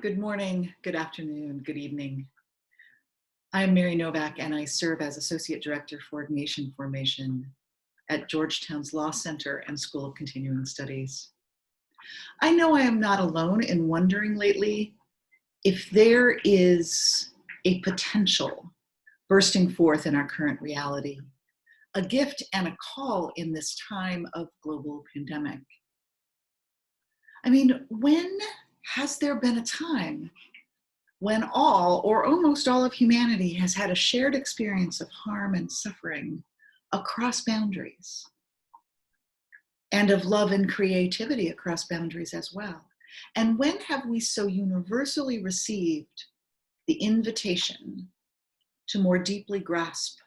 Good morning, good afternoon, good evening. I'm Mary Novak, and I serve as Associate Director for Ignation Formation at Georgetown's Law Center and School of Continuing Studies. I know I am not alone in wondering lately if there is a potential bursting forth in our current reality, a gift and a call in this time of global pandemic. I mean, when has there been a time when all or almost all of humanity has had a shared experience of harm and suffering across boundaries, and of love and creativity across boundaries as well? And when have we so universally received the invitation to more deeply grasp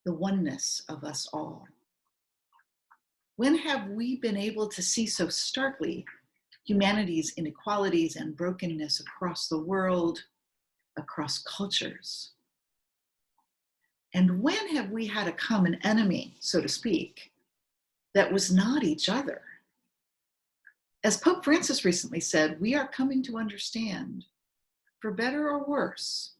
the oneness of us all? When have we been able to see so starkly humanity's inequalities and brokenness across the world, across cultures? And when have we had a common enemy, so to speak, that was not each other? As Pope Francis recently said, we are coming to understand, for better or worse,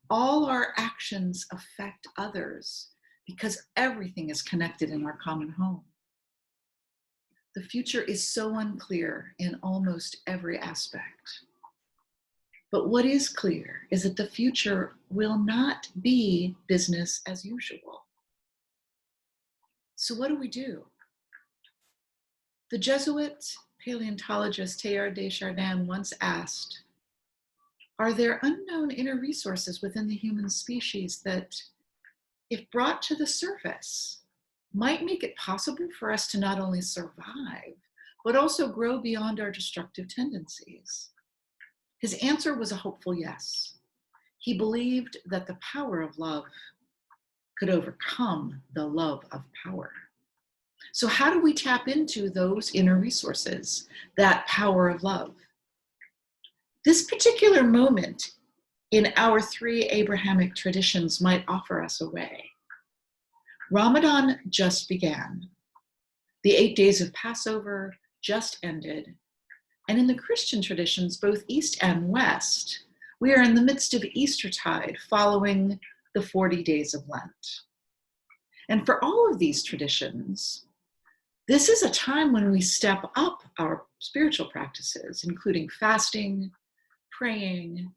all our actions affect others because everything is connected in our common home. The future is so unclear in almost every aspect. But what is clear is that the future will not be business as usual. So what do we do? The Jesuit paleontologist Teilhard de Chardin once asked, are there unknown inner resources within the human species that, if brought to the surface, might make it possible for us to not only survive, but also grow beyond our destructive tendencies? His answer was a hopeful yes. He believed that the power of love could overcome the love of power. So how do we tap into those inner resources, that power of love? This particular moment in our three Abrahamic traditions might offer us a way. Ramadan just began. The 8 days of Passover just ended. And in the Christian traditions, both East and West, we are in the midst of Eastertide following the 40 days of Lent. And for all of these traditions, this is a time when we step up our spiritual practices, including fasting, praying,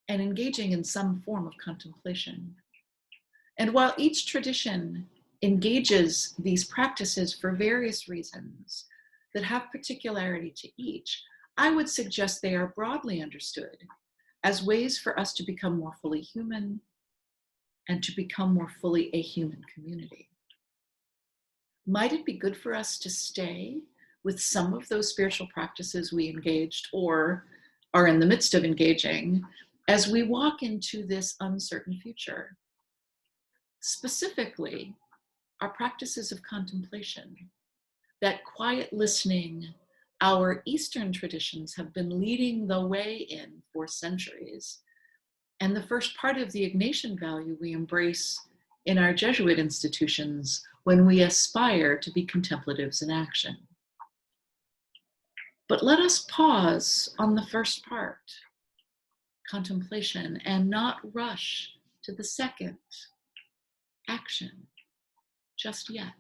and engaging in some form of contemplation. And while each tradition engages these practices for various reasons that have particularity to each, I would suggest they are broadly understood as ways for us to become more fully human and to become more fully a human community. Might it be good for us to stay with some of those spiritual practices we engaged or are in the midst of engaging as we walk into this uncertain future? Specifically, our practices of contemplation, that quiet listening our Eastern traditions have been leading the way in for centuries, and the first part of the Ignatian value we embrace in our Jesuit institutions when we aspire to be contemplatives in action. But let us pause on the first part, contemplation, and not rush to the second, action, just yet.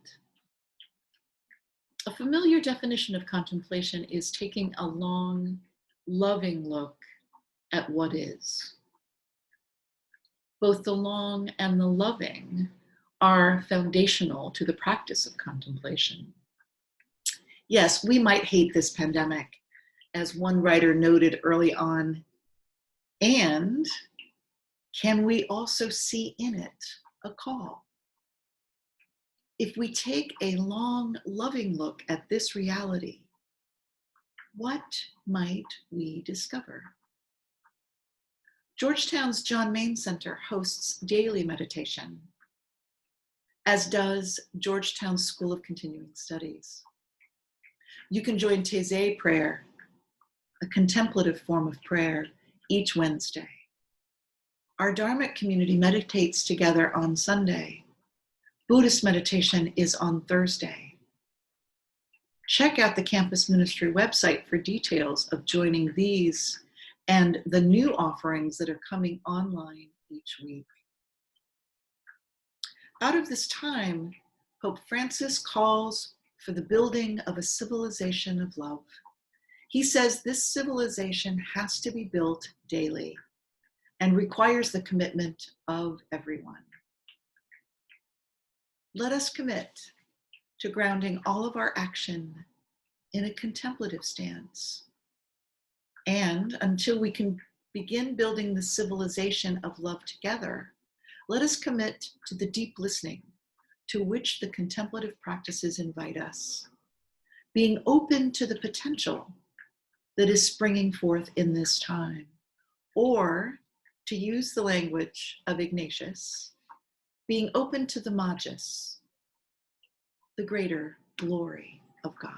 A familiar definition of contemplation is taking a long, loving look at what is. Both the long and the loving are foundational to the practice of contemplation. Yes, we might hate this pandemic, as one writer noted early on, and can we also see in it a call? If we take a long, loving look at this reality, what might we discover? Georgetown's John Main Center hosts daily meditation, as does Georgetown's School of Continuing Studies. You can join Taizé prayer, a contemplative form of prayer, each Wednesday. Our Dharmic community meditates together on Sunday. Buddhist meditation is on Thursday. Check out the campus ministry website for details of joining these and the new offerings that are coming online each week. Out of this time, Pope Francis calls for the building of a civilization of love. He says this civilization has to be built daily and requires the commitment of everyone. Let us commit to grounding all of our action in a contemplative stance. And until we can begin building the civilization of love together, let us commit to the deep listening to which the contemplative practices invite us, being open to the potential that is springing forth in this time, or to use the language of Ignatius, being open to the magis, the greater glory of God.